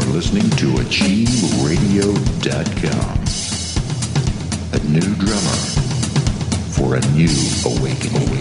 listening to AchieveRadio.com. A new drummer for a new awakening.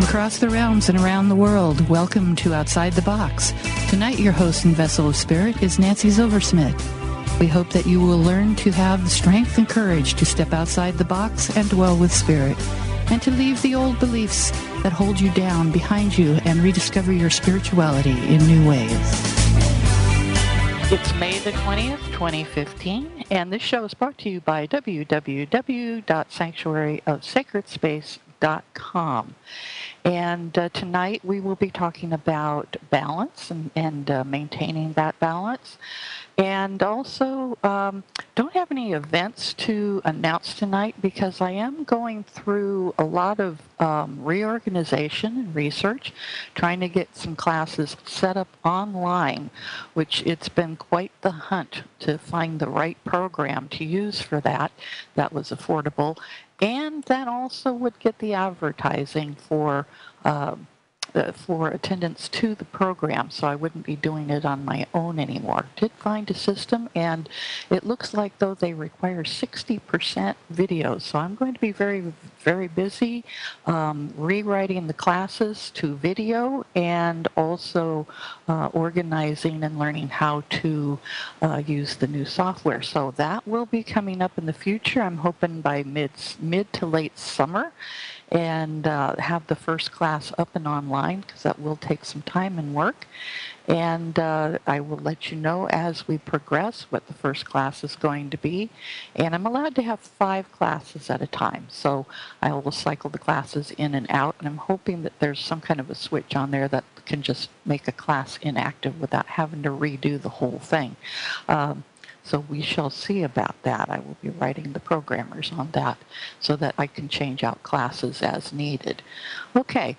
Across the realms and around the world, welcome to Outside the Box. Tonight, your host and vessel of spirit is Nancy Zilversmit. We hope that you will learn to have the strength and courage to step outside the box and dwell with spirit, and to leave the old beliefs that hold you down behind you and rediscover your spirituality in new ways. It's May the 20th, 2015, and this show is brought to you by www.sanctuaryofsacredspace.com. And tonight we will be talking about balance and maintaining that balance. And also, don't have any events to announce tonight because I am going through a lot of reorganization and research, trying to get some classes set up online, which it's been quite the hunt to find the right program to use for that was affordable. And that also would get the advertising for attendance to the program, so I wouldn't be doing it on my own anymore. Did find a system, and it looks like though they require 60% videos, so I'm going to be very, very busy rewriting the classes to video and also organizing and learning how to use the new software. So that will be coming up in the future. I'm hoping by mid to late summer, and have the first class up and online, because that will take some time and work. And I will let you know as we progress what the first class is going to be. And I'm allowed to have 5 classes at a time, so I will cycle the classes in and out, and I'm hoping that there's some kind of a switch on there that can just make a class inactive without having to redo the whole thing. So we shall see about that. I will be writing the programmers on that so that I can change out classes as needed. Okay,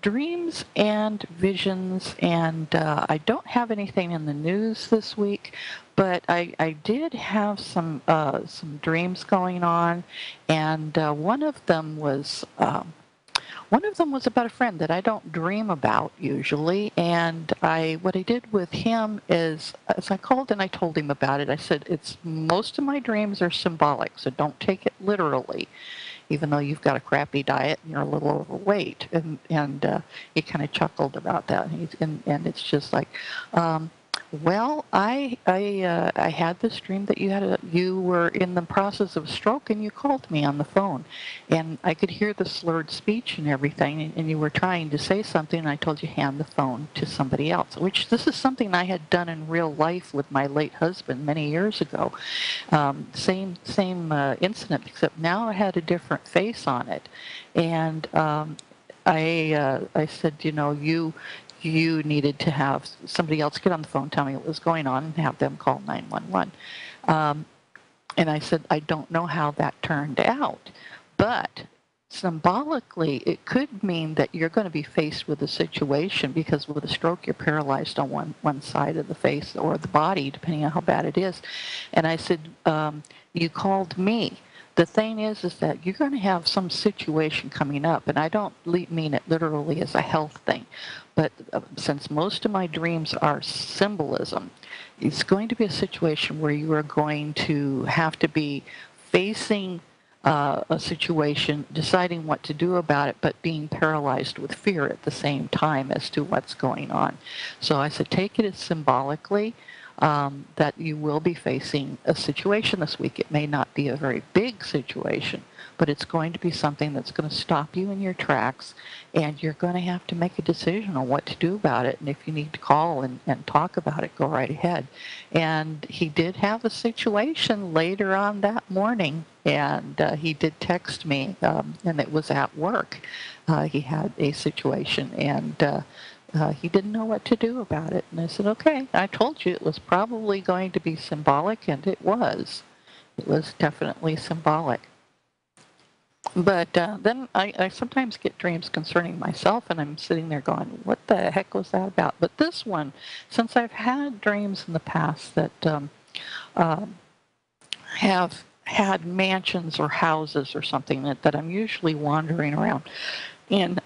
dreams and visions, and I don't have anything in the news this week, but I did have some dreams going on, and one of them was about a friend that I don't dream about usually, and what I did with him is, as I called and I told him about it, I said, most of my dreams are symbolic, so don't take it literally, even though you've got a crappy diet and you're a little overweight. And he kind of chuckled about that, and it's just like, well, I had this dream that you were in the process of a stroke, and you called me on the phone, and I could hear the slurred speech and everything, and you were trying to say something, and I told you hand the phone to somebody else, which this is something I had done in real life with my late husband many years ago. Same incident, except now I had a different face on it, and I said, you needed to have somebody else get on the phone, tell me what was going on, and have them call 911. And I said, I don't know how that turned out, but symbolically, it could mean that you're going to be faced with a situation, because with a stroke, you're paralyzed on one side of the face or the body, depending on how bad it is. And I said, you called me. The thing is that you're going to have some situation coming up, and I don't mean it literally as a health thing, but since most of my dreams are symbolism, it's going to be a situation where you are going to have to be facing a situation, deciding what to do about it, but being paralyzed with fear at the same time as to what's going on. So I said, take it as symbolically. That you will be facing a situation this week. It may not be a very big situation, but it's going to be something that's going to stop you in your tracks, and you're going to have to make a decision on what to do about it. And if you need to call and talk about it, go right ahead. And he did have a situation later on that morning, and he did text me, and it was at work. He had a situation, and he didn't know what to do about it. And I said, okay, I told you it was probably going to be symbolic, and it was. It was definitely symbolic. But then I sometimes get dreams concerning myself, and I'm sitting there going, what the heck was that about? But this one, since I've had dreams in the past that uh, have had mansions or houses or something that I'm usually wandering around. And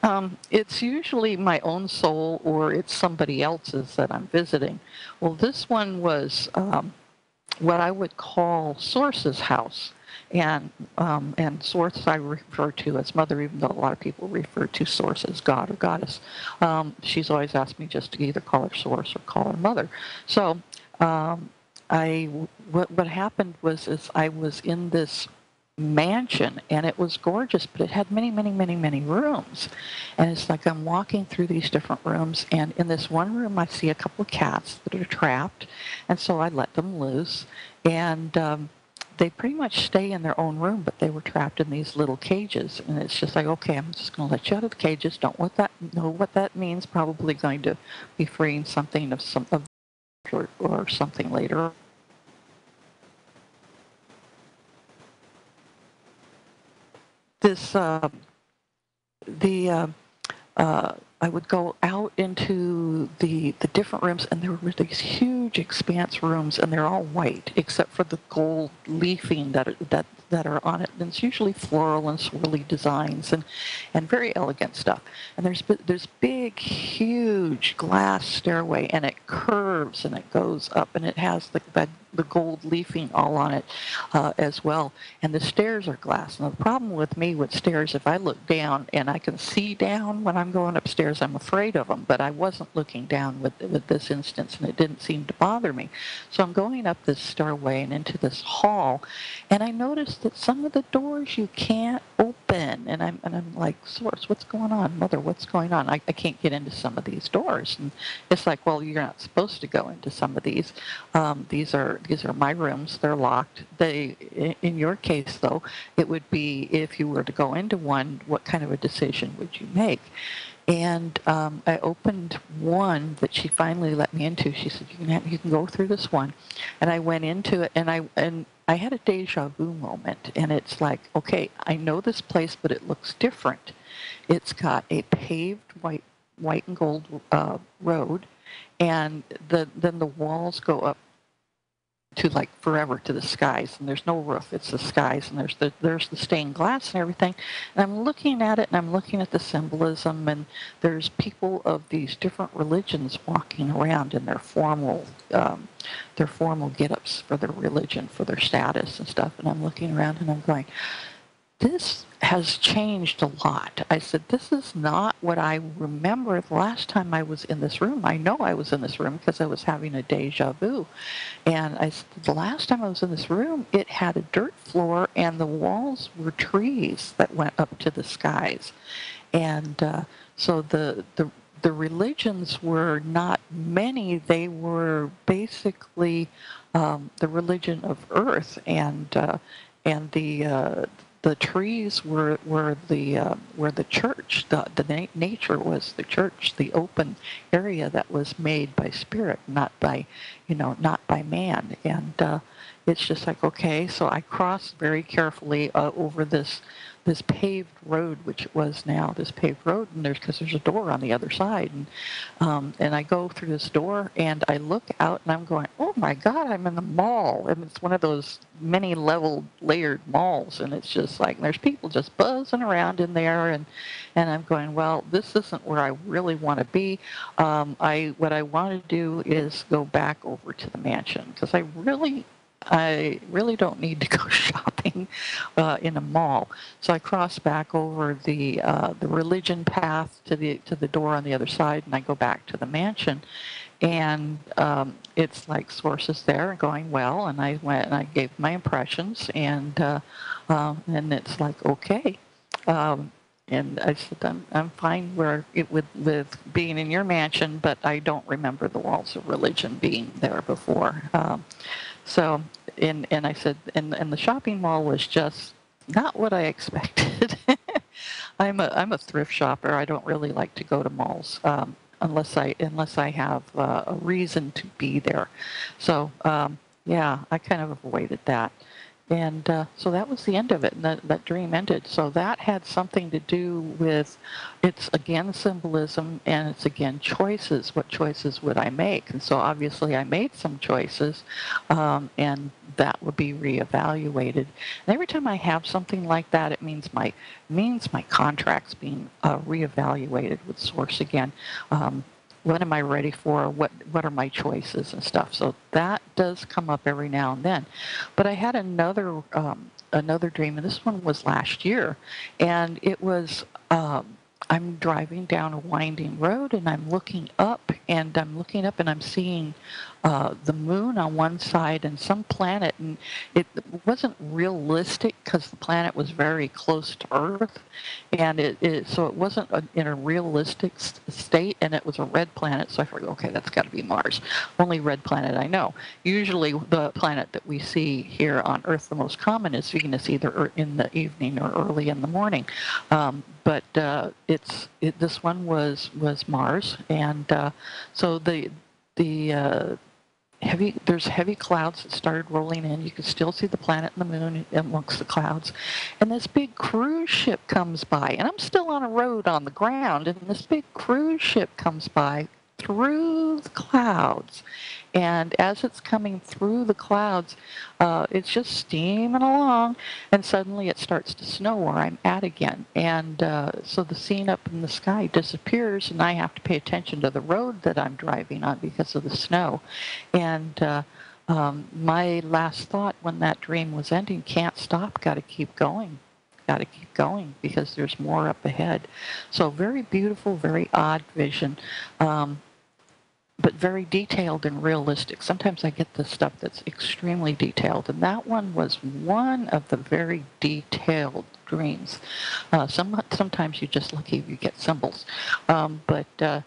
it's usually my own soul or it's somebody else's that I'm visiting. Well, this one was what I would call Source's house. And Source I refer to as Mother, even though a lot of people refer to Source as God or Goddess. She's always asked me just to either call her Source or call her Mother. So um, what happened was is I was in this mansion and it was gorgeous, but it had many, many, many, many rooms. And it's like I'm walking through these different rooms, and in this one room I see a couple of cats that are trapped, and so I let them loose, and they pretty much stay in their own room, but they were trapped in these little cages. And it's just like, okay, I'm just going to let you out of the cages. Don't know what that means. Probably going to be freeing something of or something later. This the I would go out into the different rooms, and there were these huge expanse rooms, and they're all white except for the gold leafing that are on it. And it's usually floral and swirly designs and very elegant stuff. And there's big, huge glass stairway, and it curves and it goes up, and it has the gold leafing all on it as well. And the stairs are glass. Now, the problem with me with stairs, if I look down and I can see down when I'm going upstairs, I'm afraid of them. But I wasn't looking down with this instance, and it didn't seem to bother me. So I'm going up this stairway and into this hall, and I noticed that some of the doors you can't open. And I'm like, Source, what's going on? Mother, what's going on? I can't get into some of these doors. And it's like, well, you're not supposed to go into some of these. These are my rooms. They're locked. In your case, though, it would be if you were to go into one, what kind of a decision would you make? And I opened one that she finally let me into. She said, you can go through this one. And I went into it, and I had a deja vu moment. And it's like, okay, I know this place, but it looks different. It's got a paved white and gold road, and then the walls go up to like forever to the skies, and there's no roof, it's the skies, and there's the stained glass and everything. And I'm looking at it, and I'm looking at the symbolism, and there's people of these different religions walking around in their formal get-ups for their religion, for their status and stuff. And I'm looking around and I'm going, this has changed a lot. I said, this is not what I remember the last time I was in this room. I know I was in this room because I was having a deja vu. And I said, the last time I was in this room, it had a dirt floor, and the walls were trees that went up to the skies. And so the religions were not many. They were basically the religion of Earth, and the trees were the church. Nature was the church, the open area that was made by spirit, not by man. And it's just like, okay. So I crossed very carefully over this paved road, which it was now, this paved road, and because there's a door on the other side, and I go through this door, and I look out, and I'm going, oh my God, I'm in the mall, and it's one of those many level layered malls, and it's just like there's people just buzzing around in there, and I'm going, well, this isn't where I really want to be. What I want to do is go back over to the mansion because I really don't need to go shopping in a mall. So I cross back over the religion path to the door on the other side, and I go back to the mansion. And it's like Sources there going, well, and I went and I gave my impressions, and it's like, okay. And I said, I'm fine with being in your mansion, but I don't remember the walls of religion being there before. So, and I said, and the shopping mall was just not what I expected. I'm a thrift shopper. I don't really like to go to malls unless I have a reason to be there. So yeah, I kind of avoided that. so that was the end of it, and that dream ended. So that had something to do with, it's again symbolism, and it's again choices. What choices would I make? And so obviously I made some choices, and that would be reevaluated. And every time I have something like that, it means my contract's being reevaluated with Source again. What am I ready for? What are my choices and stuff? So that does come up every now and then. But I had another dream, and this one was last year, and it was I'm driving down a winding road, and I'm looking up, and I'm seeing the moon on one side and some planet, and it wasn't realistic because the planet was very close to Earth, and so it wasn't in a realistic state, and it was a red planet. So I figured, okay, that's got to be Mars. Only red planet I know. Usually, the planet that we see here on Earth, the most common is Venus, either in the evening or early in the morning. But this one was Mars, and so there's heavy clouds that started rolling in. You could still see the planet and the moon amongst the clouds. And this big cruise ship comes by. And I'm still on a road on the ground. And this big cruise ship comes by through the clouds. And as it's coming through the clouds, it's just steaming along. And suddenly it starts to snow where I'm at again. And so the scene up in the sky disappears, and I have to pay attention to the road that I'm driving on because of the snow. And my last thought when that dream was ending, can't stop, got to keep going. Got to keep going because there's more up ahead. So very beautiful, very odd vision. But very detailed and realistic. Sometimes I get the stuff that's extremely detailed, and that one was one of the very detailed dreams. Sometimes you're just lucky if you get symbols. But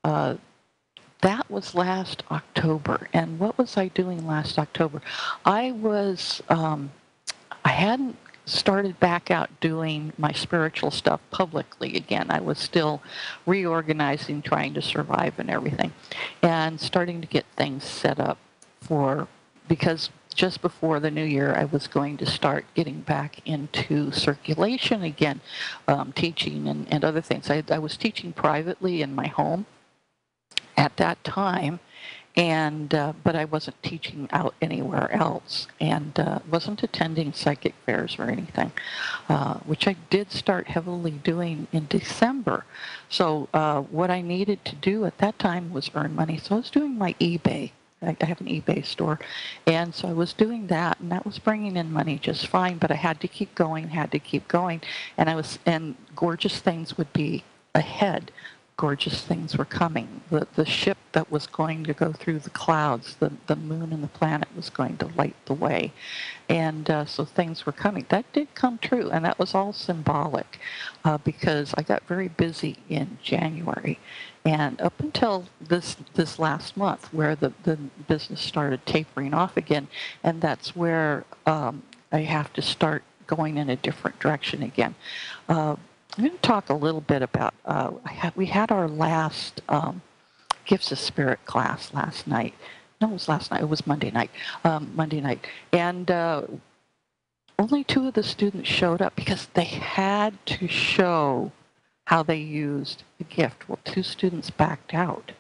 that was last October. And what was I doing last October? I hadn't started back out doing my spiritual stuff publicly again. I was still reorganizing, trying to survive and everything, and starting to get things set up because just before the new year, I was going to start getting back into circulation again, teaching and other things. I was teaching privately in my home at that time, and but I wasn't teaching out anywhere else, and wasn't attending psychic fairs or anything, which I did start heavily doing in December. So what I needed to do at that time was earn money. So I was doing my eBay. I have an eBay store, and so I was doing that, and that was bringing in money just fine. But I had to keep going, and gorgeous things would be ahead. Gorgeous things were coming. The ship that was going to go through the clouds, the moon and the planet was going to light the way. And so things were coming. That did come true, and that was all symbolic because I got very busy in January. And up until this last month where the business started tapering off again, and that's where I have to start going in a different direction again. I'm going to talk a little bit about, we had our last Gifts of Spirit class last night. No, it was last night. It was Monday night. And only 2 of the students showed up because they had to show how they used the gift. Well, 2 students backed out,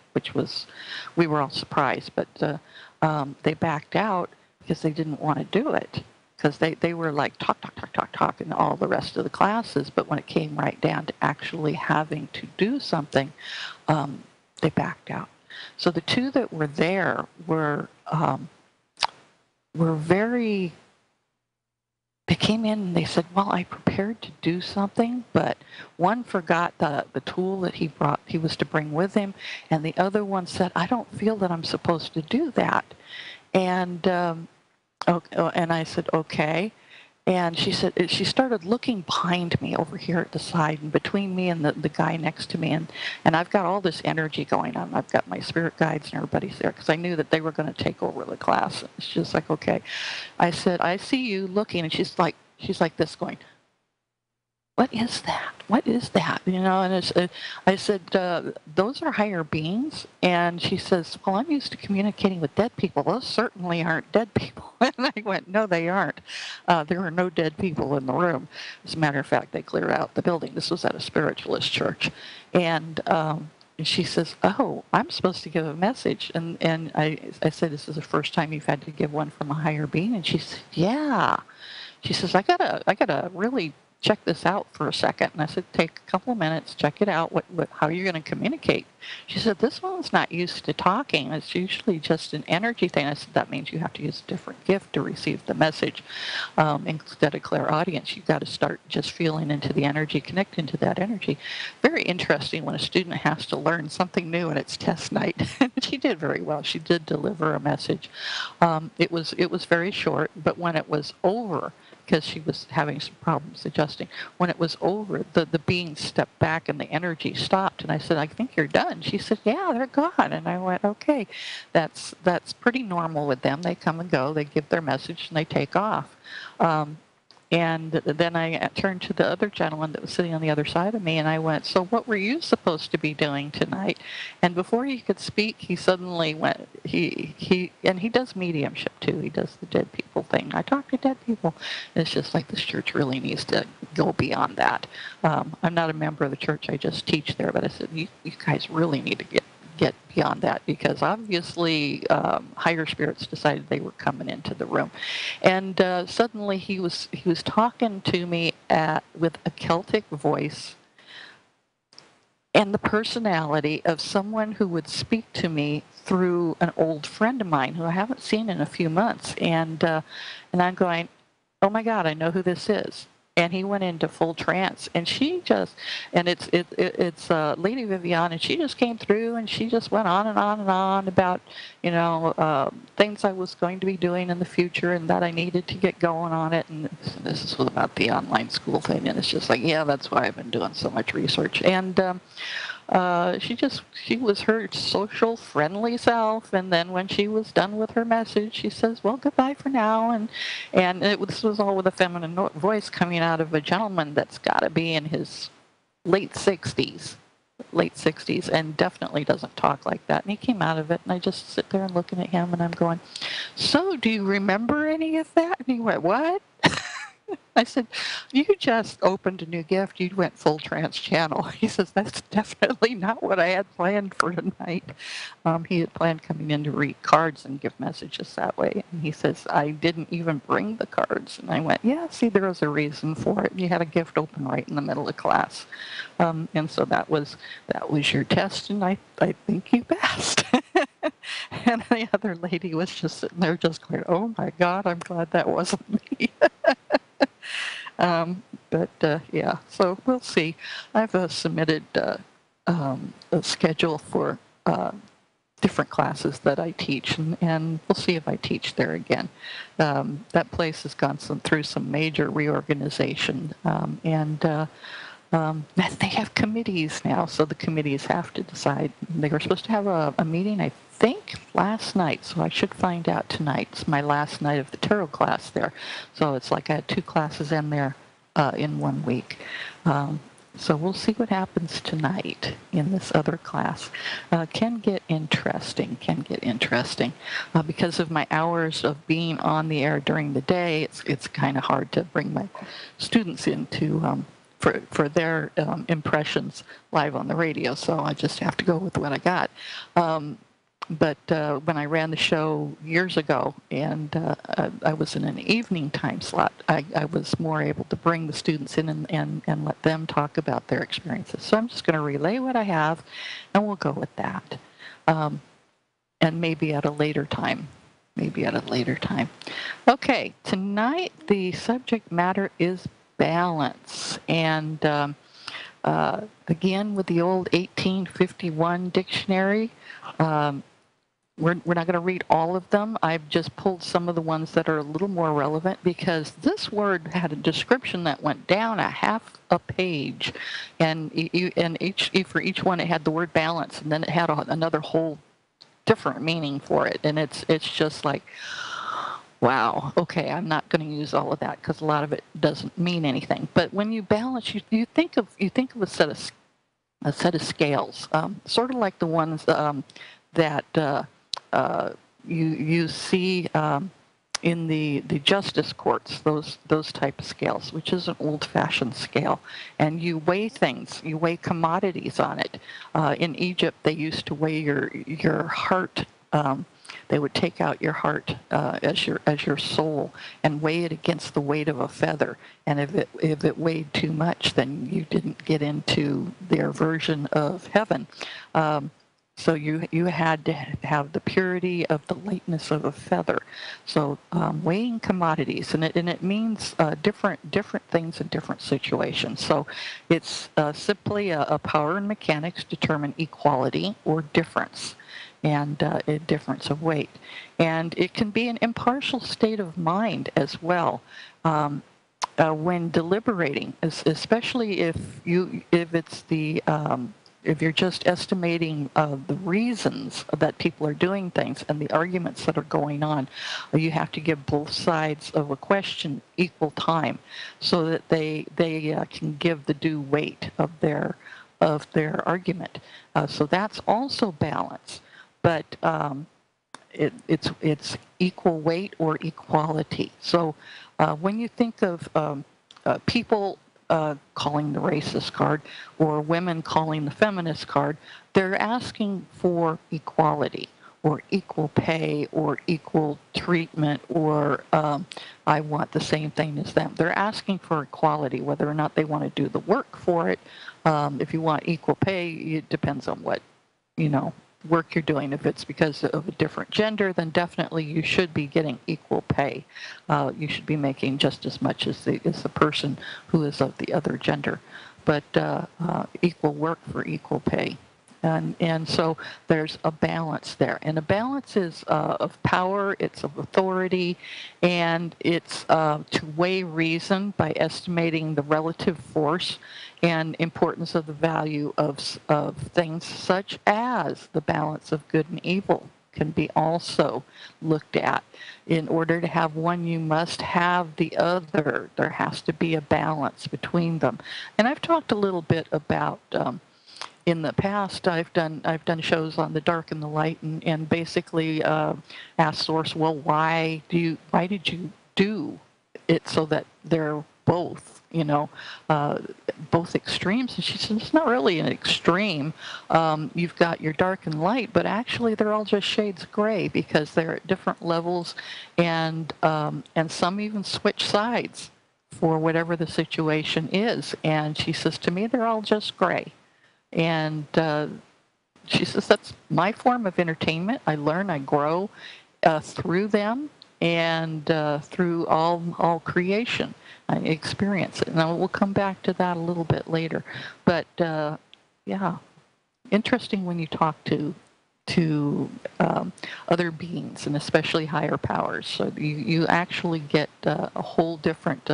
we were all surprised, but they backed out because they didn't want to do it. Because they were like talk in all the rest of the classes, but when it came right down to actually having to do something, they backed out. So the 2 that were there were very. They came in and they said, "Well, I prepared to do something, but one forgot the tool that he was to bring with him, and the other one said, I don't feel that I'm supposed to do that," and and I said, okay. And she said, she started looking behind me over here at the side and between me and the guy next to me. And I've got all this energy going on. I've got my spirit guides and everybody's there because I knew that they were going to take over the class. It's just like, okay. I said, I see you looking. And she's like this going, what is that? What is that? You know, and I said, those are higher beings. And she says, well, I'm used to communicating with dead people. Those certainly aren't dead people. And I went, no, they aren't. There are no dead people in the room. As a matter of fact, they cleared out the building. This was at a spiritualist church. And she says, oh, I'm supposed to give a message. And I said, this is the first time you've had to give one from a higher being? And she said, yeah. She says, I gotta really check this out for a second. And I said, take a couple of minutes, check it out, how you're going to communicate. She said, this one's not used to talking. It's usually just an energy thing. I said, that means you have to use a different gift to receive the message. Instead of clairaudience, you've got to start just feeling into the energy, connecting to that energy. Very interesting when a student has to learn something new and it's test night. She did very well. She did deliver a message. It was very short, but when it was over, because she was having some problems adjusting. When it was over, the being stepped back and the energy stopped. And I said, I think you're done. She said, yeah, they're gone. And I went, okay, that's pretty normal with them. They come and go. They give their message and they take off. And then I turned to the other gentleman that was sitting on the other side of me, and I went, so what were you supposed to be doing tonight? And before he could speak, he suddenly went, and he does mediumship too. He does the dead people thing. I talk to dead people. It's just like this church really needs to go beyond that. I'm not a member of the church. I just teach there. But I said, you guys really need to get beyond that, because obviously higher spirits decided they were coming into the room. And suddenly he was talking to me with a Celtic voice and the personality of someone who would speak to me through an old friend of mine who I haven't seen in a few months. And I'm going, oh my God, I know who this is. And he went into full trance, and she just, and it's Lady Vivian, and she just came through, and she just went on and on and on about, things I was going to be doing in the future, and that I needed to get going on it. And this is about the online school thing, and it's just like, yeah, that's why I've been doing so much research. And she was her social, friendly self, and then when she was done with her message, she says, well, goodbye for now, and this was all with a feminine voice coming out of a gentleman that's got to be in his late 60s, and definitely doesn't talk like that. And he came out of it, and I just sit there and looking at him, and I'm going, so do you remember any of that? And he went, what? I said, you just opened a new gift. You went full trance channel. He says, that's definitely not what I had planned for tonight. He had planned coming in to read cards and give messages that way. And he says, I didn't even bring the cards. And I went, yeah, see, there was a reason for it. You had a gift open right in the middle of class. And so that was your test, and I think you passed. And the other lady was just sitting there just going, oh, my God, I'm glad that wasn't me. Yeah, so we'll see. I've submitted a schedule for different classes that I teach, and we'll see if I teach there again. That place has gone through some major reorganization, and they have committees now, so the committees have to decide. They were supposed to have a meeting, I think, last night, so I should find out tonight. It's my last night of the tarot class there, so it's like I had 2 classes in there in 1 week. So we'll see what happens tonight in this other class. Can get interesting, because of my hours of being on the air during the day. It's kind of hard to bring my students into for their impressions live on the radio, so I just have to go with what I got. But when I ran the show years ago, and I was in an evening time slot, I was more able to bring the students in and let them talk about their experiences. So I'm just going to relay what I have, and we'll go with that. And maybe at a later time. Okay, tonight the subject matter is balance. And again, with the old 1851 dictionary, we're not going to read all of them. I've just pulled some of the ones that are a little more relevant, because this word had a description that went down a half a page, and for each one it had the word balance, and then it had another whole different meaning for it, and it's just like, Wow. Okay, I'm not going to use all of that because a lot of it doesn't mean anything. But when you balance, you think of a set of scales, sort of like the ones that uh, you see in the justice courts, those type of scales, which is an old-fashioned scale, and you weigh things, you weigh commodities on it. In Egypt, they used to weigh your heart. They would take out your heart as your soul and weigh it against the weight of a feather. And if it weighed too much, then you didn't get into their version of heaven. So you had to have the purity of the lightness of a feather. So weighing commodities, and it means different things in different situations. So it's simply a power in mechanics determine equality or difference, and a difference of weight. And it can be an impartial state of mind as well. When deliberating, especially if it's if you're just estimating the reasons that people are doing things and the arguments that are going on, you have to give both sides of a question equal time so that they can give the due weight of their argument. So that's also balance, but it's equal weight or equality. So when you think of people calling the racist card or women calling the feminist card, they're asking for equality or equal pay or equal treatment or I want the same thing as them. They're asking for equality, whether or not they want to do the work for it. If you want equal pay, it depends on what, work you're doing. If it's because of a different gender, then definitely you should be getting equal pay. You should be making just as much as the person who is of the other gender, but equal work for equal pay. And so there's a balance there. And a balance is of power, it's of authority, and it's to weigh reason by estimating the relative force and importance of the value of things such as the balance of good and evil can be also looked at. In order to have one, you must have the other. There has to be a balance between them. And I've talked a little bit about in the past, I've done shows on the dark and the light, and basically asked Source, well, why did you do it so that they're both, both extremes? And she said, it's not really an extreme. You've got your dark and light, but actually they're all just shades of gray because they're at different levels, and some even switch sides for whatever the situation is. And she says to me, they're all just gray. And she says, that's my form of entertainment. I learn, I grow through them and through all creation. I experience it. Now, we'll come back to that a little bit later. But, yeah, interesting when you talk to other beings, and especially higher powers. So you actually get a whole different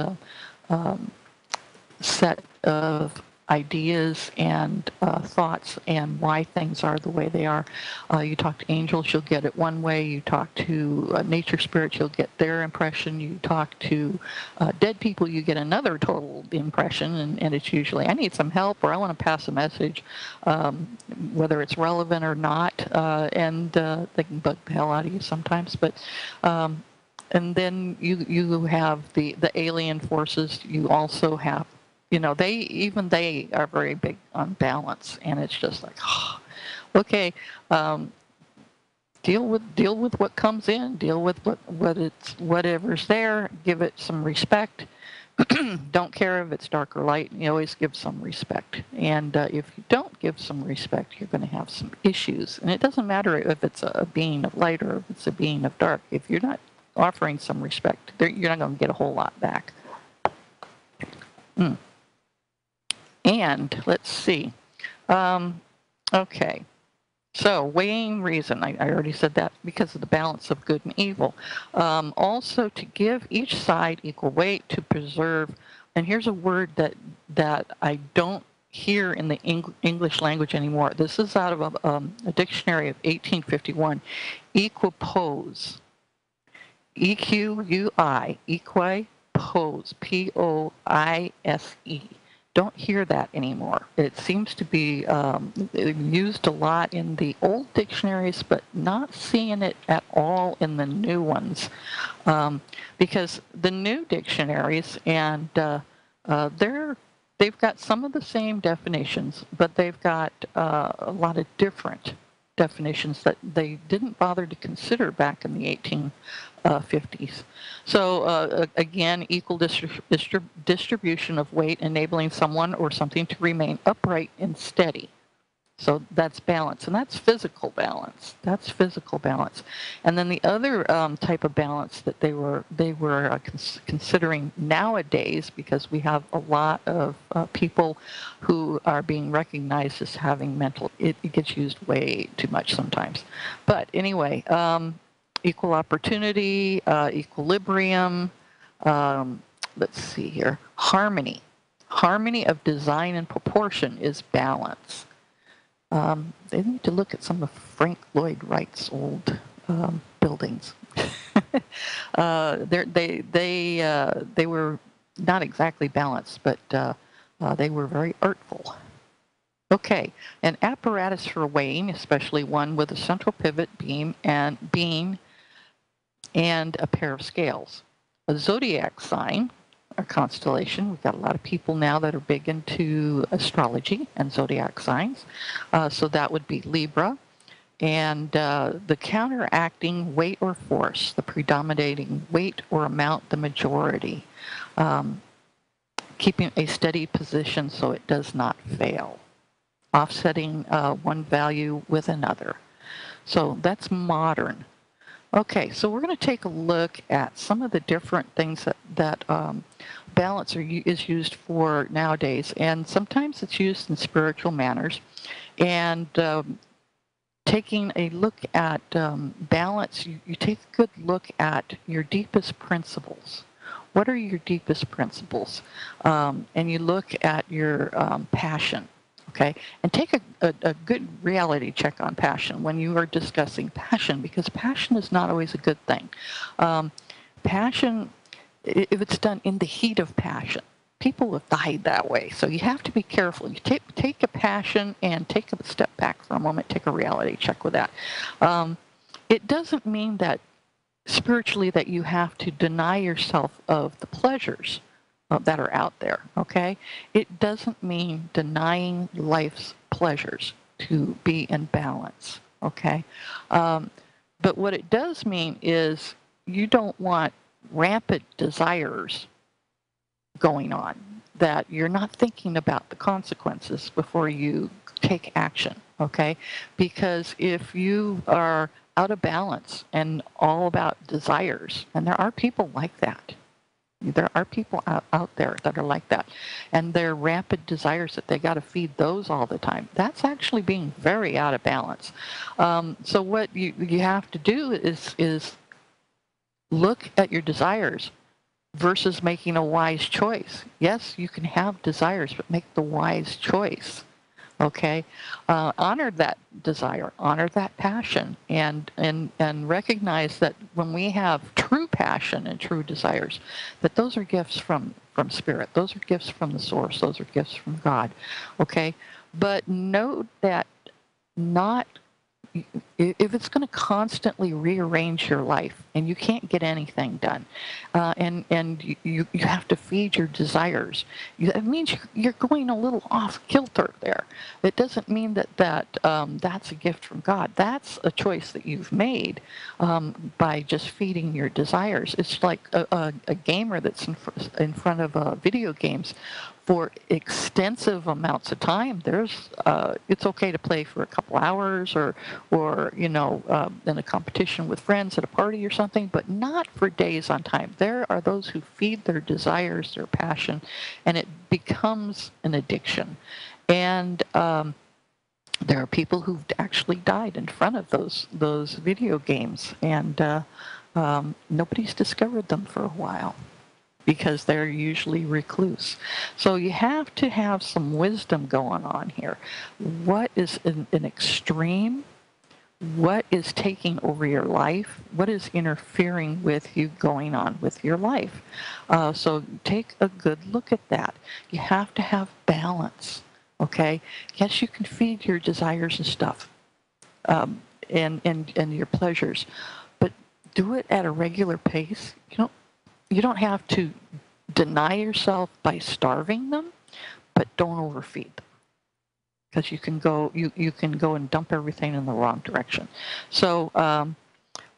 set of ideas and thoughts and why things are the way they are. You talk to angels, you'll get it one way. You talk to nature spirits, you'll get their impression. You talk to dead people, you get another total impression, and it's usually, I need some help, or I want to pass a message, whether it's relevant or not, and they can bug the hell out of you sometimes. But and then you have the alien forces. You also have, they are very big on balance, and it's just like, okay, deal with what comes in, deal with whatever's there, give it some respect. Don't care if it's dark or light. You always give some respect, and if you don't give some respect, you're going to have some issues. And it doesn't matter if it's a being of light or if it's a being of dark. If you're not offering some respect, you're not going to get a whole lot back. And let's see. Okay. So weighing reason, I already said that, because of the balance of good and evil. Also to give each side equal weight, to preserve, and here's a word that I don't hear in the English language anymore. This is out of a dictionary of 1851, equipoise. EQUI, equi, pose, Poise. Don't hear that anymore. It seems to be used a lot in the old dictionaries, but not seeing it at all in the new ones. Because the new dictionaries, and they've got some of the same definitions, but they've got a lot of different definitions that they didn't bother to consider back in the 1850s. So again, equal distribution of weight, enabling someone or something to remain upright and steady. So that's balance, and that's physical balance. That's physical balance. And then the other type of balance that they were considering nowadays, because we have a lot of people who are being recognized as having mental. It gets used way too much sometimes. But anyway, equal opportunity, equilibrium. Let's see here. Harmony. Harmony of design and proportion is balance. They need to look at some of Frank Lloyd Wright's old buildings. They were not exactly balanced, but they were very artful. Okay, an apparatus for weighing, especially one with a central pivot beam and a pair of scales. A zodiac sign, a constellation. We've got a lot of people now that are big into astrology and zodiac signs. So that would be Libra. And the counteracting weight or force, the predominating weight or amount, the majority. Keeping a steady position so it does not fail. Offsetting one value with another. So that's modern. Okay, so we're going to take a look at some of the different things that balance is used for nowadays, and sometimes it's used in spiritual manners. And taking a look at balance, you take a good look at your deepest principles. What are your deepest principles? And you look at your passion. Okay, and take a good reality check on passion when you are discussing passion, because passion is not always a good thing. Passion, if it's done in the heat of passion, people have died that way. So you have to be careful. You take a passion and take a step back for a moment, take a reality check with that. It doesn't mean that spiritually that you have to deny yourself of the pleasures that are out there, okay? It doesn't mean denying life's pleasures to be in balance, okay? But what it does mean is you don't want rampant desires going on, that you're not thinking about the consequences before you take action, okay? Because if you are out of balance and all about desires, and there are people like that, there are people out there that are like that, and their rampant desires that they got to feed those all the time. That's actually being very out of balance. So what you have to do is look at your desires versus making a wise choice. Yes, you can have desires, but make the wise choice. Okay, honor that desire, honor that passion, and recognize that when we have true passion and true desires, that those are gifts from Spirit. Those are gifts from the Source. Those are gifts from God. Okay, but note that not if it's going to constantly rearrange your life and you can't get anything done, and you have to feed your desires, it means you're going a little off kilter there. It doesn't mean that that's a gift from God. That's a choice that you've made by just feeding your desires. It's like a gamer that's in front of video games for extensive amounts of time. It's okay to play for a couple hours or in a competition with friends at a party or something, but not for days on time. There are those who feed their desires, their passion, and it becomes an addiction. And there are people who've actually died in front of those video games, and nobody's discovered them for a while, because they're usually recluse. So you have to have some wisdom going on here. What is an extreme? what is taking over your life, what is interfering with you going on with your life. So take a good look at that. You have to have balance, okay? Yes, you can feed your desires and stuff, and your pleasures, but do it at a regular pace. You don't have to deny yourself by starving them, but don't overfeed them, because you can go and dump everything in the wrong direction. So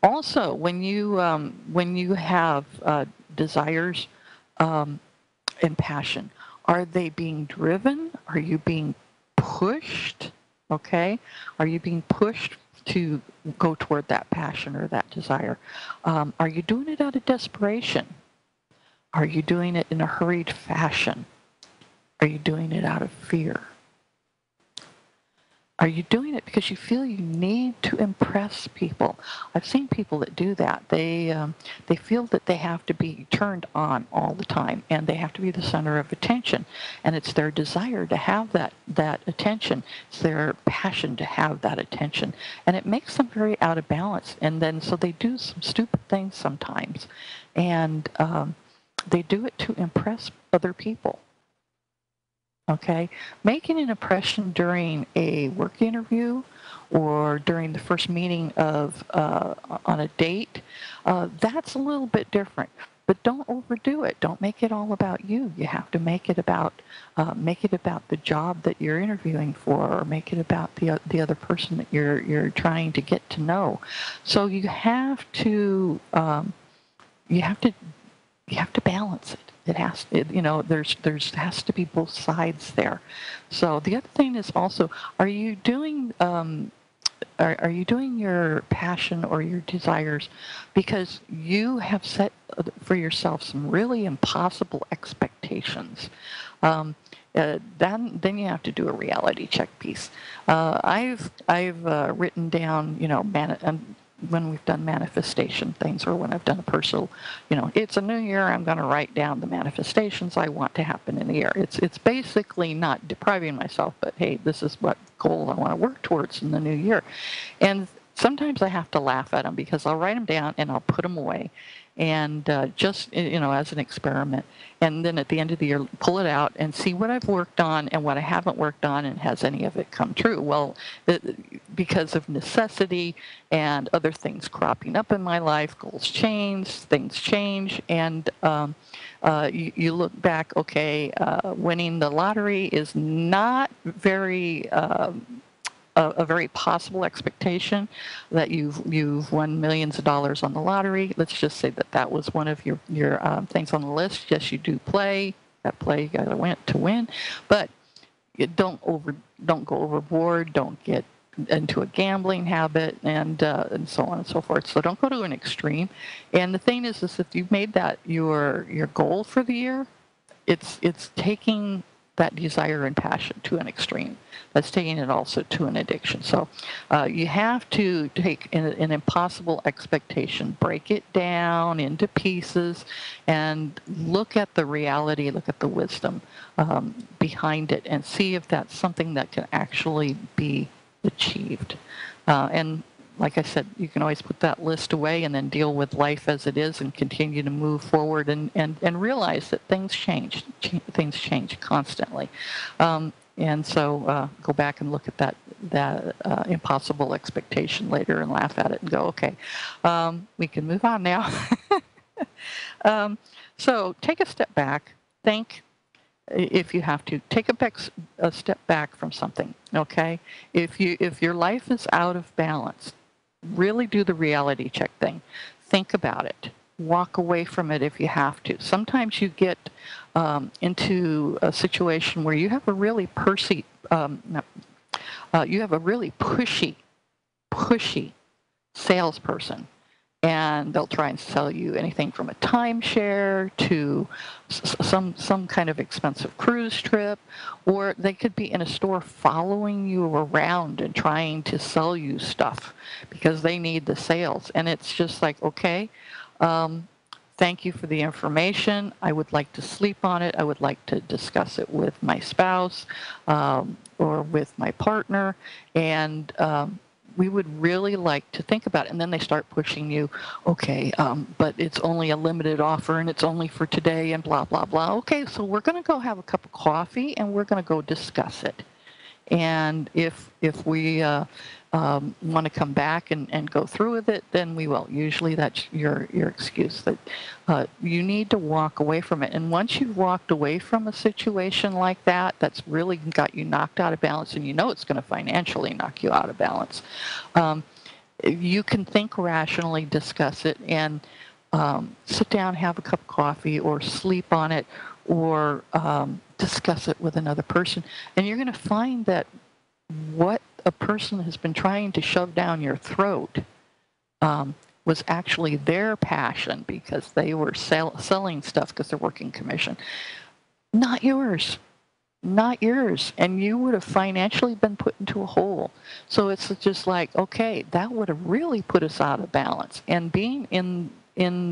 also when you have desires and passion, are they being driven? Are you being pushed? Okay, are you being pushed to go toward that passion or that desire? Are you doing it out of desperation? Are you doing it in a hurried fashion? Are you doing it out of fear? Are you doing it because you feel you need to impress people? I've seen people that do that. They feel that they have to be turned on all the time, and they have to be the center of attention. And it's their desire to have that attention. It's their passion to have that attention, and it makes them very out of balance. And then so they do some stupid things sometimes, and they do it to impress other people. Okay, making an impression during a work interview or during the first meeting of on a date, that's a little bit different. But don't overdo it. Don't make it all about you. You have to make it about the job that you're interviewing for, or make it about the other person that you're trying to get to know. So you have to you have to balance it. There's has to be both sides there. So the other thing is also, are you doing are you doing your passion or your desires because you have set for yourself some really impossible expectations? Then you have to do a reality check piece. I've written down, when we've done manifestation things, or when I've done a personal, it's a new year, I'm going to write down the manifestations I want to happen in the year. It's basically not depriving myself, but hey, this is what goal I want to work towards in the new year. And sometimes I have to laugh at them because I'll write them down and I'll put them away, and just as an experiment. And then at the end of the year, pull it out and see what I've worked on and what I haven't worked on, and has any of it come true. Well, because of necessity and other things cropping up in my life, goals change, things change, and you look back, okay, winning the lottery is not very a very possible expectation that you've won millions of dollars on the lottery. Let's just say that was one of your things on the list. Yes, you do play. That play you got to win, but don't go overboard. Don't get into a gambling habit, and so on and so forth. So don't go to an extreme. And the thing is if you've made that your goal for the year, it's taking that desire and passion to an extreme. That's taking it also to an addiction. So you have to take an impossible expectation, break it down into pieces, and look at the reality, look at the wisdom behind it, and see if that's something that can actually be achieved. And like I said, you can always put that list away and then deal with life as it is and continue to move forward, and realize that things change. Things change constantly. And so go back and look at that impossible expectation later and laugh at it and go, okay, we can move on now. So take a step back. Think. If you have to, take a step back from something. Okay, if your life is out of balance, really do the reality check thing. Think about it. Walk away from it if you have to. Sometimes you get into a situation where you have a really pushy salesperson, and they'll try and sell you anything from a timeshare to some kind of expensive cruise trip, or they could be in a store following you around and trying to sell you stuff because they need the sales. And it's just like, okay, thank you for the information. I would like to sleep on it. I would like to discuss it with my spouse or with my partner, and we would really like to think about it. And then they start pushing you, okay, but it's only a limited offer and it's only for today and blah, blah, blah. Okay, so we're going to go have a cup of coffee and we're going to go discuss it. And if we want to come back and go through with it, then we will. Usually that's your excuse. That you need to walk away from it. And once you've walked away from a situation like that, that's really got you knocked out of balance, and you know it's going to financially knock you out of balance, you can think rationally, discuss it, and sit down, have a cup of coffee, or sleep on it, or discuss it with another person. And you're going to find that what a person has been trying to shove down your throat was actually their passion, because they were selling stuff because they're working commission. Not yours. Not yours. And you would have financially been put into a hole. So it's just like, okay, that would have really put us out of balance. And being in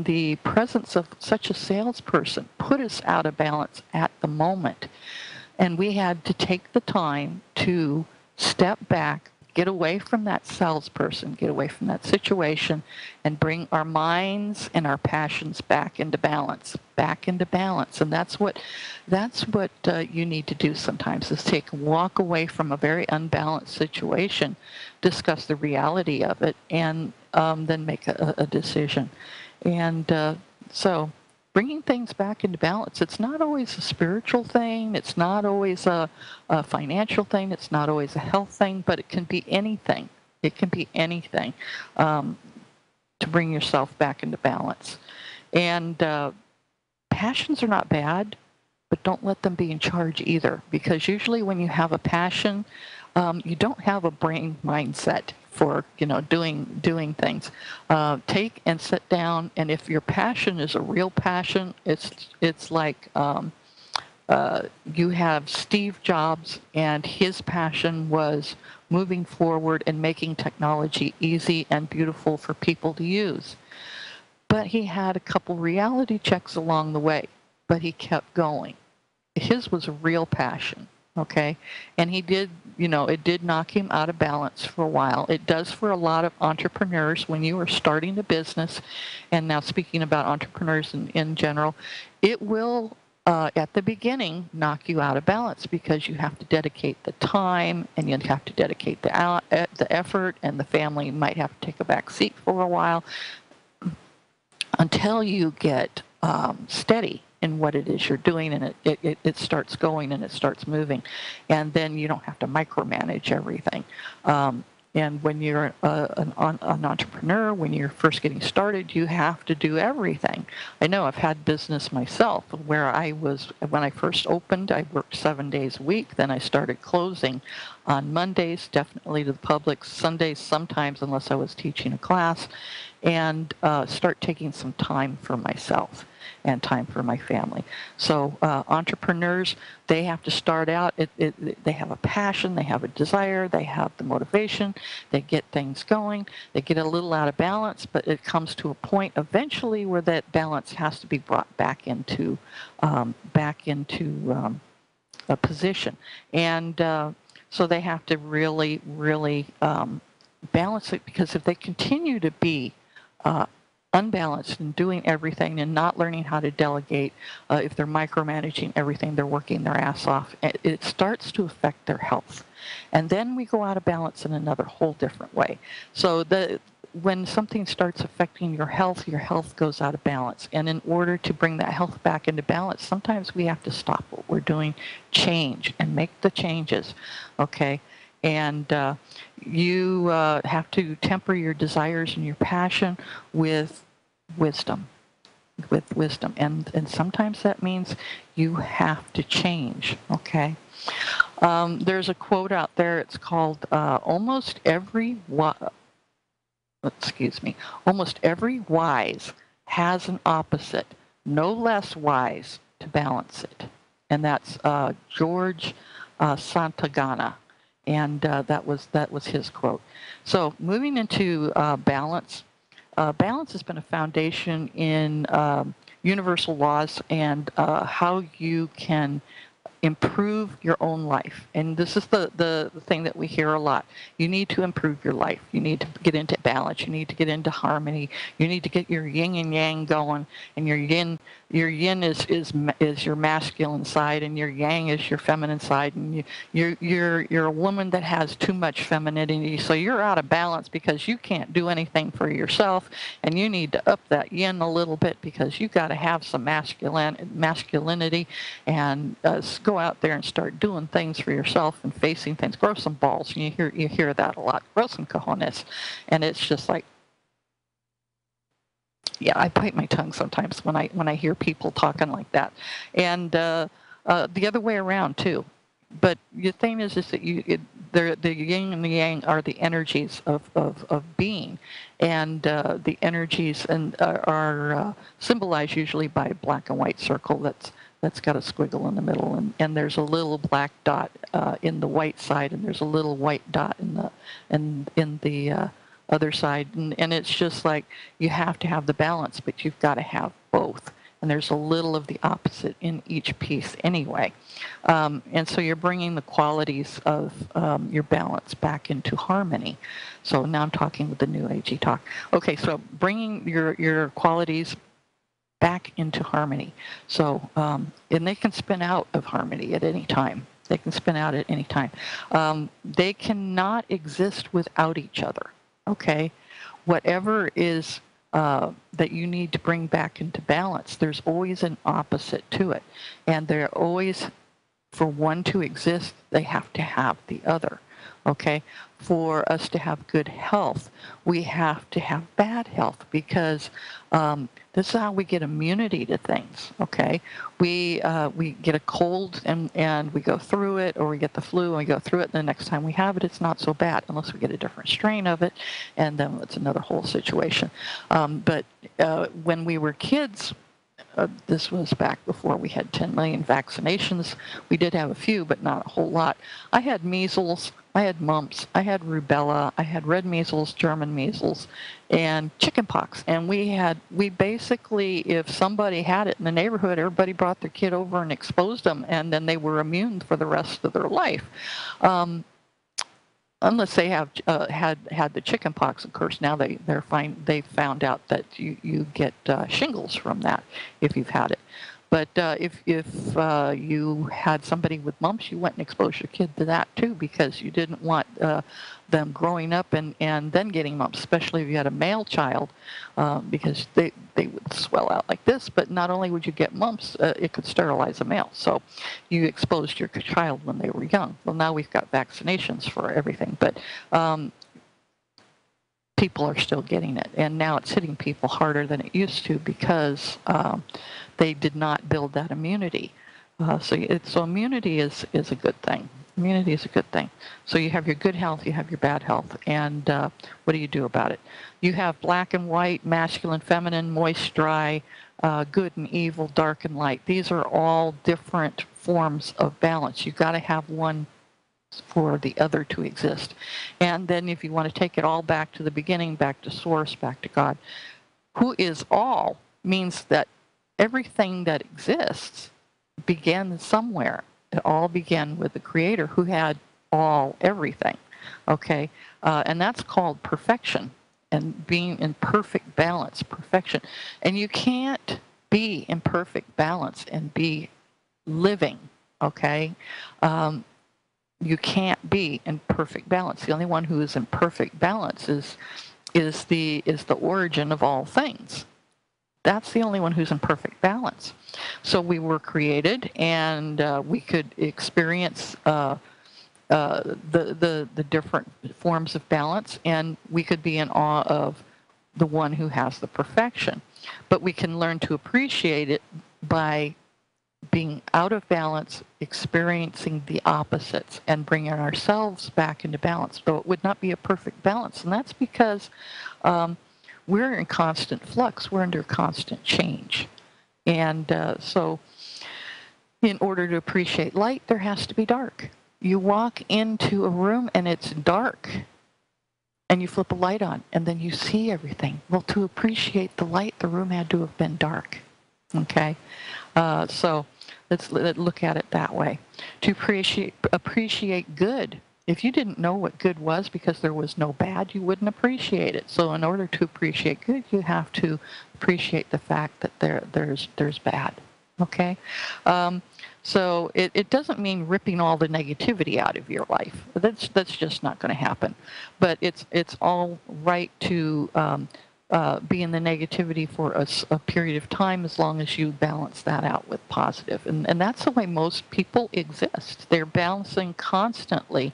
the presence of such a salesperson put us out of balance at the moment. And we had to take the time to step back, get away from that salesperson, get away from that situation, and bring our minds and our passions back into balance. And that's what you need to do sometimes, is take a walk away from a very unbalanced situation, discuss the reality of it, and then make a decision. And so bringing things back into balance, it's not always a spiritual thing, it's not always a financial thing, it's not always a health thing, but it can be anything. It can be anything to bring yourself back into balance. And passions are not bad, but don't let them be in charge either, because usually when you have a passion, you don't have a brain mindset for doing things. Take and sit down, and if your passion is a real passion, it's like you have Steve Jobs, and his passion was moving forward and making technology easy and beautiful for people to use. But he had a couple reality checks along the way, but he kept going. His was a real passion. Okay, and he did, it did knock him out of balance for a while. It does for a lot of entrepreneurs when you are starting a business, and now speaking about entrepreneurs in general, it will, at the beginning, knock you out of balance, because you have to dedicate the time, and you have to dedicate the effort, and the family might have to take a back seat for a while until you get steady in what it is you're doing, and it starts going and it starts moving, and then you don't have to micromanage everything. And when you're an entrepreneur, when you're first getting started, you have to do everything. I know I've had business myself where when I first opened, I worked 7 days a week. Then I started closing on Mondays, definitely to the public, Sundays sometimes unless I was teaching a class, and start taking some time for myself and time for my family. So entrepreneurs, they have to start out, they have a passion, they have a desire, they have the motivation, they get things going, they get a little out of balance, but it comes to a point eventually where that balance has to be brought back into a position. And so they have to really, really balance it, because if they continue to be unbalanced and doing everything and not learning how to delegate, if they're micromanaging everything, they're working their ass off, it starts to affect their health. And then we go out of balance in another whole different way. So when something starts affecting your health goes out of balance. And in order to bring that health back into balance, sometimes we have to stop what we're doing, change, and make the changes, okay? And you have to temper your desires and your passion with wisdom. And sometimes that means you have to change, okay? There's a quote out there, it's called, almost every wise has an opposite, no less wise, to balance it. And that's George Santayana. And that was his quote. So moving into balance. Balance has been a foundation in universal laws and how you can improve your own life. And this is the thing that we hear a lot. You need to improve your life. You need to get into balance. You need to get into harmony. You need to get your yin and yang going. And your yin is your masculine side, and your yang is your feminine side. And you're a woman that has too much femininity, so you're out of balance because you can't do anything for yourself, and you need to up that yin a little bit because you got to have some masculinity, and go out there and start doing things for yourself and facing things. Grow some balls. And you hear that a lot. Grow some cojones, and it's just like, yeah, I bite my tongue sometimes when I hear people talking like that, and the other way around too. But the thing is that the yin and the yang are the energies of being, and the energies are symbolized usually by a black and white circle that's got a squiggle in the middle, and there's a little black dot in the white side, and there's a little white dot in the other side, and it's just like you have to have the balance, but you've got to have both. And there's a little of the opposite in each piece anyway. And so you're bringing the qualities of your balance back into harmony. So now I'm talking with the New Agey talk. Okay, so bringing your qualities back into harmony. So, and they can spin out of harmony at any time. They can spin out at any time. They cannot exist without each other. Okay, whatever is that you need to bring back into balance, there's always an opposite to it. And they're always, for one to exist, they have to have the other. Okay, for us to have good health, we have to have bad health, because this is how we get immunity to things. Okay, we get a cold and we go through it, or we get the flu and we go through it, and the next time we have it, it's not so bad, unless we get a different strain of it, and then it's another whole situation. But when we were kids, this was back before we had 10 million vaccinations. We did have a few, but not a whole lot. I had measles, I had mumps, I had rubella, I had red measles, German measles, and chickenpox. And we basically, if somebody had it in the neighborhood, everybody brought their kid over and exposed them, and then they were immune for the rest of their life. Unless they have had the chickenpox, of course. Now they found out that you get shingles from that if you've had it. But if you had somebody with mumps, you went and exposed your kid to that too, because you didn't want them growing up and then getting mumps, especially if you had a male child, because they would swell out like this. But not only would you get mumps, it could sterilize a male. So you exposed your child when they were young. Well, now we've got vaccinations for everything, but people are still getting it, and now it's hitting people harder than it used to, because they did not build that immunity. So immunity is a good thing. Immunity is a good thing. So you have your good health, you have your bad health, and what do you do about it? You have black and white, masculine, feminine, moist, dry, good and evil, dark and light. These are all different forms of balance. You've got to have one for the other to exist. And then if you want to take it all back to the beginning, back to source, back to God, who is all, means that everything that exists began somewhere. It all began with the Creator, who had everything. Okay, and that's called perfection, and being in perfect balance, perfection. And you can't be in perfect balance and be living. Okay. You can't be in perfect balance. The only one who is in perfect balance is the origin of all things. That's the only one who's in perfect balance. So we were created, and we could experience the different forms of balance, and we could be in awe of the one who has the perfection. But we can learn to appreciate it by being out of balance, experiencing the opposites, and bringing ourselves back into balance. Though it would not be a perfect balance, and that's because we're in constant flux. We're under constant change. And so in order to appreciate light, there has to be dark. You walk into a room and it's dark, and you flip a light on, and then you see everything. Well, to appreciate the light, the room had to have been dark. Okay? So Let's look at it that way. To appreciate good. If you didn't know what good was because there was no bad, you wouldn't appreciate it. So in order to appreciate good, you have to appreciate the fact that there's bad. Okay? So it doesn't mean ripping all the negativity out of your life. That's just not going to happen. But it's all right to be in the negativity for a period of time as long as you balance that out with positive. And that's the way most people exist. They're balancing constantly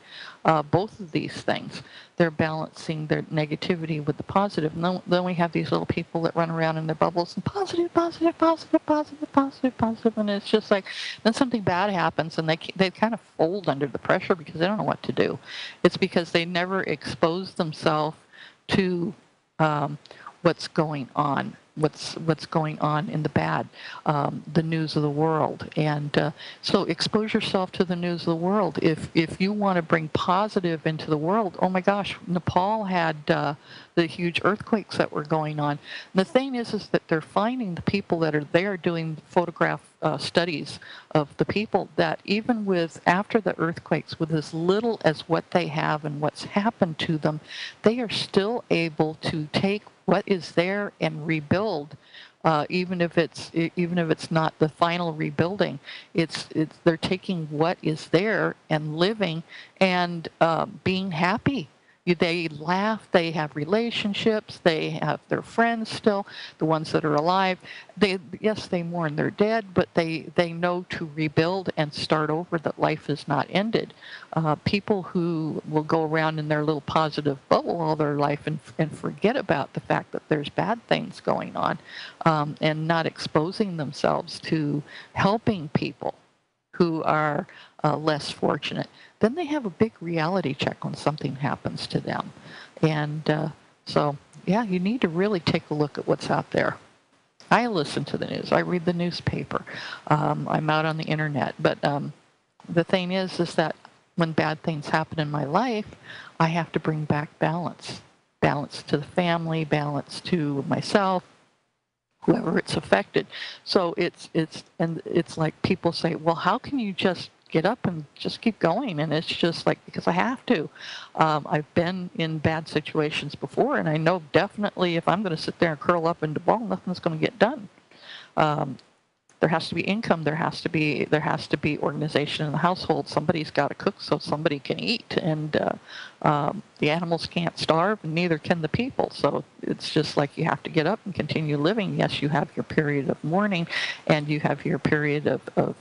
both of these things. They're balancing their negativity with the positive. And then we have these little people that run around in their bubbles and positive, positive, positive, positive, positive, positive. And it's just like, then something bad happens and they kind of fold under the pressure because they don't know what to do. It's because they never expose themselves to what's going on, what's going on in the bad, the news of the world. And so expose yourself to the news of the world. If you want to bring positive into the world, oh my gosh, Nepal had the huge earthquakes that were going on. And the thing is that they're finding the people that are there doing photograph studies of the people that even with after the earthquakes, with as little as what they have and what's happened to them, they are still able to take what is there and rebuild, even if it's not the final rebuilding. They're taking what is there and living and being happy. They laugh, they have relationships, they have their friends still, the ones that are alive. Yes, they mourn their dead, but they know to rebuild and start over, that life is not ended. People who will go around in their little positive bubble all their life and forget about the fact that there's bad things going on, and not exposing themselves to helping people who are less fortunate, then they have a big reality check when something happens to them. And so, yeah, you need to really take a look at what's out there. I listen to the news. I read the newspaper. I'm out on the internet. But the thing is that when bad things happen in my life, I have to bring back balance. Balance to the family, balance to myself, whoever it's affected. So it's like people say, well, how can you just get up and just keep going? And it's just like, because I have to. I've been in bad situations before, and I know definitely if I'm going to sit there and curl up into a ball, nothing's going to get done. There has to be income. There has to be organization in the household. Somebody's got to cook so somebody can eat, and the animals can't starve, and neither can the people. So it's just like you have to get up and continue living. Yes, you have your period of mourning, and you have your period of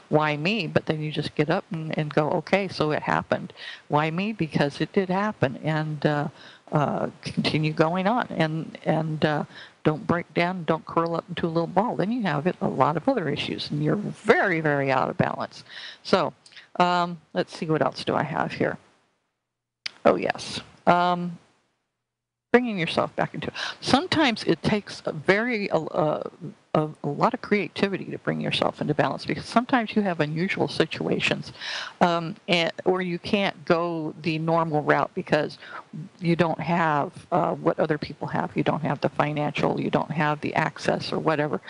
why me? But then you just get up and go, okay, so it happened. Why me? Because it did happen, and continue going on, and don't break down, don't curl up into a little ball. Then you have a lot of other issues, and you're very, very out of balance. So let's see, what else do I have here? Oh, yes. Bringing yourself back into it. Sometimes it takes a lot of creativity to bring yourself into balance, because sometimes you have unusual situations, or you can't go the normal route because you don't have what other people have. You don't have the financial, you don't have the access or whatever.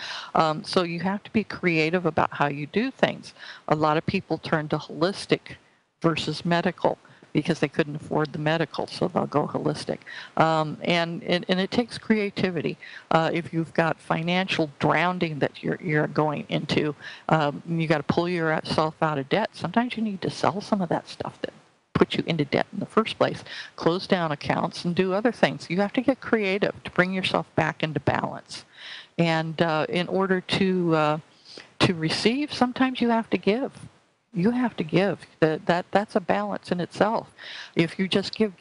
So you have to be creative about how you do things. A lot of people turn to holistic versus medical, because they couldn't afford the medical, so they'll go holistic. And it takes creativity. If you've got financial drowning that you're going into, you got to pull yourself out of debt. Sometimes you need to sell some of that stuff that put you into debt in the first place, close down accounts, and do other things. You have to get creative to bring yourself back into balance. And in order to receive, sometimes you have to give. You have to give. That's a balance in itself. If you just give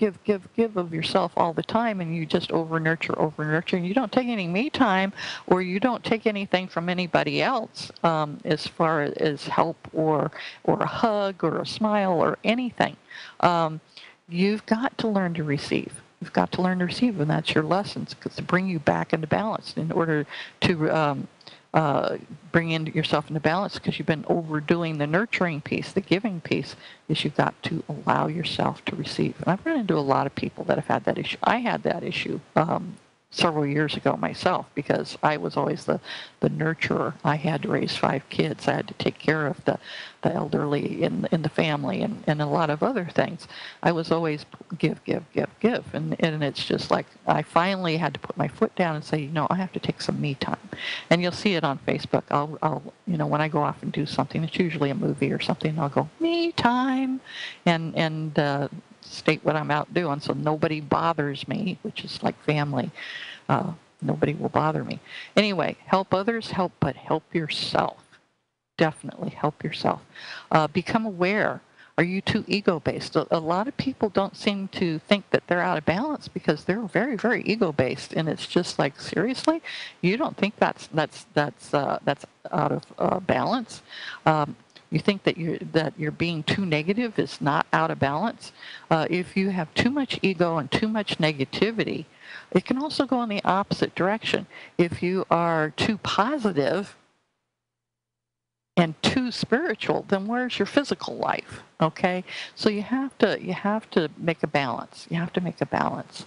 of yourself all the time, and you just over nurture, and you don't take any me time, or you don't take anything from anybody else, as far as help or a hug or a smile or anything, you've got to learn to receive. You've got to learn to receive, and that's your lessons, to bring you back into balance. In order to bring yourself into balance, because you've been overdoing the nurturing piece, the giving piece, is you've got to allow yourself to receive. And I've run into a lot of people that have had that issue. I had that issue several years ago myself, because I was always the nurturer. I had to raise 5 kids. I had to take care of the elderly in the family, and a lot of other things. I was always give, give, give, give. And it's just like I finally had to put my foot down and say, I have to take some me time. And you'll see it on Facebook. I'll when I go off and do something, it's usually a movie or something, I'll go, me time, and state what I'm out doing so nobody bothers me, which is like family. Nobody will bother me. Anyway, help others, but help yourself. Definitely help yourself. Become aware. Are you too ego-based? A lot of people don't seem to think that they're out of balance because they're very, very ego-based, and it's just like, seriously, you don't think that's out of balance? You think that you're being too negative is not out of balance? If you have too much ego and too much negativity, it can also go in the opposite direction. If you are too positive and too spiritual, then where's your physical life? Okay, so you have to make a balance. You have to make a balance.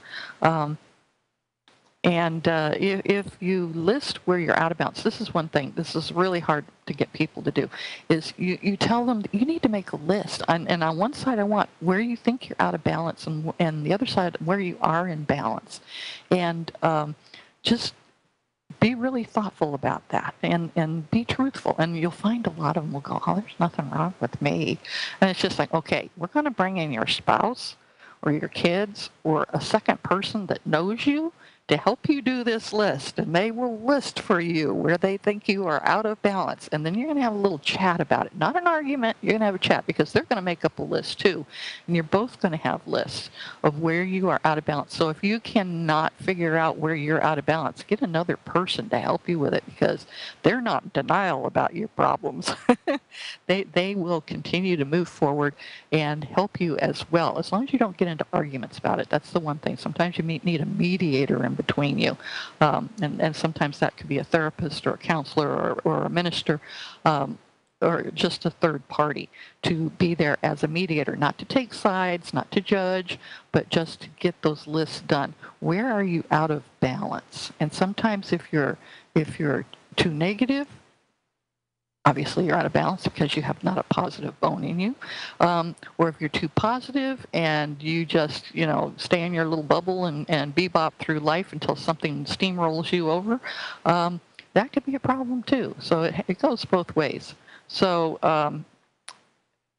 If you list where you're out of balance, this is one thing. This is really hard to get people to do. Is you tell them you need to make a list. And on one side, I want where you think you're out of balance, and the other side where you are in balance, and just be really thoughtful about that, and be truthful. And you'll find a lot of them will go, oh, there's nothing wrong with me. And it's just like, okay, we're going to bring in your spouse or your kids or a second person that knows you to help you do this list, and they will list for you where they think you are out of balance, and then you're going to have a little chat about it. Not an argument, you're going to have a chat, because they're going to make up a list too, and you're both going to have lists of where you are out of balance. So if you cannot figure out where you're out of balance, get another person to help you with it, because they're not in denial about your problems. They will continue to move forward and help you as well, as long as you don't get into arguments about it. That's the one thing. Sometimes you need a mediator in between you, and sometimes that could be a therapist or a counselor or a minister, or just a third party to be there as a mediator, not to take sides, not to judge, but just to get those lists done. Where are you out of balance? And sometimes if you're too negative, obviously you're out of balance because you have not a positive bone in you. Or if you're too positive and you just, stay in your little bubble and bebop through life until something steamrolls you over, that could be a problem too. So it goes both ways. So,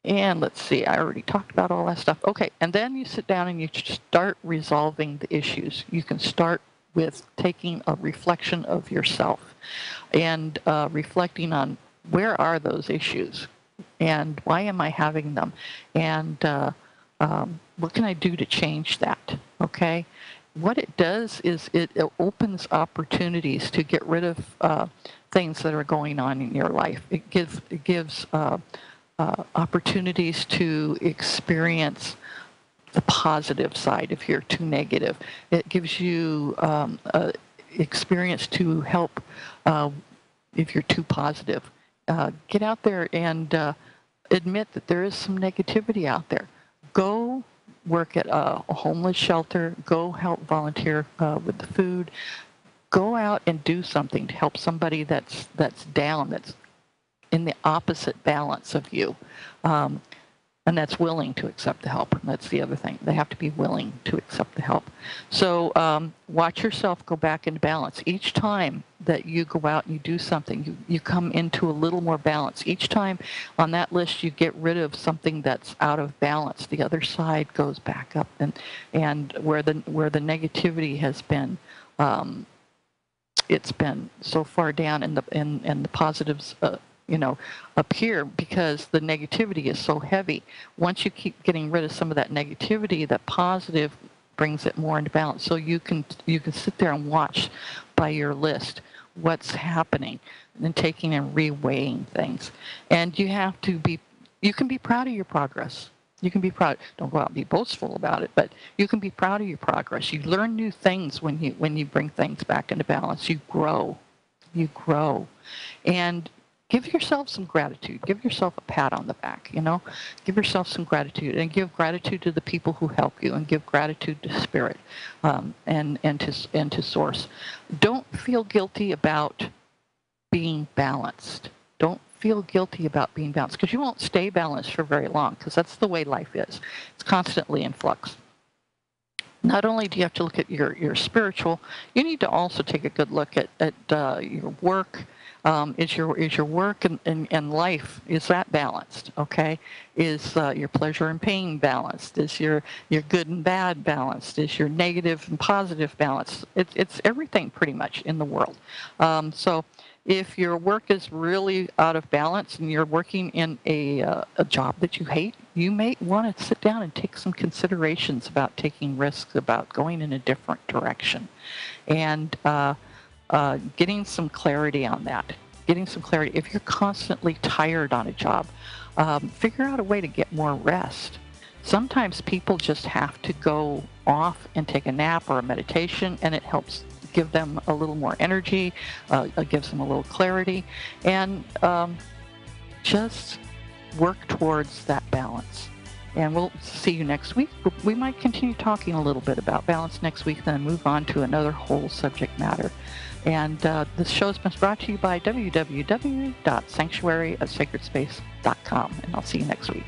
and let's see, I already talked about all that stuff. Okay, and then you sit down and you start resolving the issues. You can start with taking a reflection of yourself and reflecting on, where are those issues, and why am I having them, and what can I do to change that? Okay, what it does is it opens opportunities to get rid of things that are going on in your life. It gives opportunities to experience the positive side if you're too negative. It gives you experience to help if you're too positive. Get out there and admit that there is some negativity out there. Go work at a homeless shelter. Go help volunteer with the food. Go out and do something to help somebody that's down, that's in the opposite balance of you. And that's willing to accept the help. That's the other thing. They have to be willing to accept the help. So watch yourself go back into balance. Each time that you go out and you do something, you come into a little more balance. Each time on that list you get rid of something that's out of balance, the other side goes back up. And where the negativity has been, it's been so far down, and the positives appear, because the negativity is so heavy. Once you keep getting rid of some of that negativity, that positive brings it more into balance. So you can sit there and watch by your list what's happening, and taking and reweighing things. And you can be proud of your progress. You can be proud. Don't go out and be boastful about it, but you can be proud of your progress. You learn new things when you bring things back into balance. You grow. And give yourself some gratitude. Give yourself a pat on the back, Give yourself some gratitude, and give gratitude to the people who help you, and give gratitude to Spirit, and to Source. Don't feel guilty about being balanced. Don't feel guilty about being balanced, because you won't stay balanced for very long, because that's the way life is. It's constantly in flux. Not only do you have to look at your spiritual, you need to also take a good look at your work. Is your work and life, is that balanced? Okay, is your pleasure and pain balanced? Is your good and bad balanced? Is your negative and positive balanced? It's everything pretty much in the world. So if your work is really out of balance and you're working in a job that you hate, you may want to sit down and take some considerations about taking risks, about going in a different direction, and getting some clarity on that. Getting some clarity. If you're constantly tired on a job, figure out a way to get more rest. Sometimes people just have to go off and take a nap or a meditation, and it helps give them a little more energy, gives them a little clarity, and just work towards that balance. And we'll see you next week. We might continue talking a little bit about balance next week, then move on to another whole subject matter. And this show has been brought to you by www.sanctuaryofsacredspace.com. And I'll see you next week.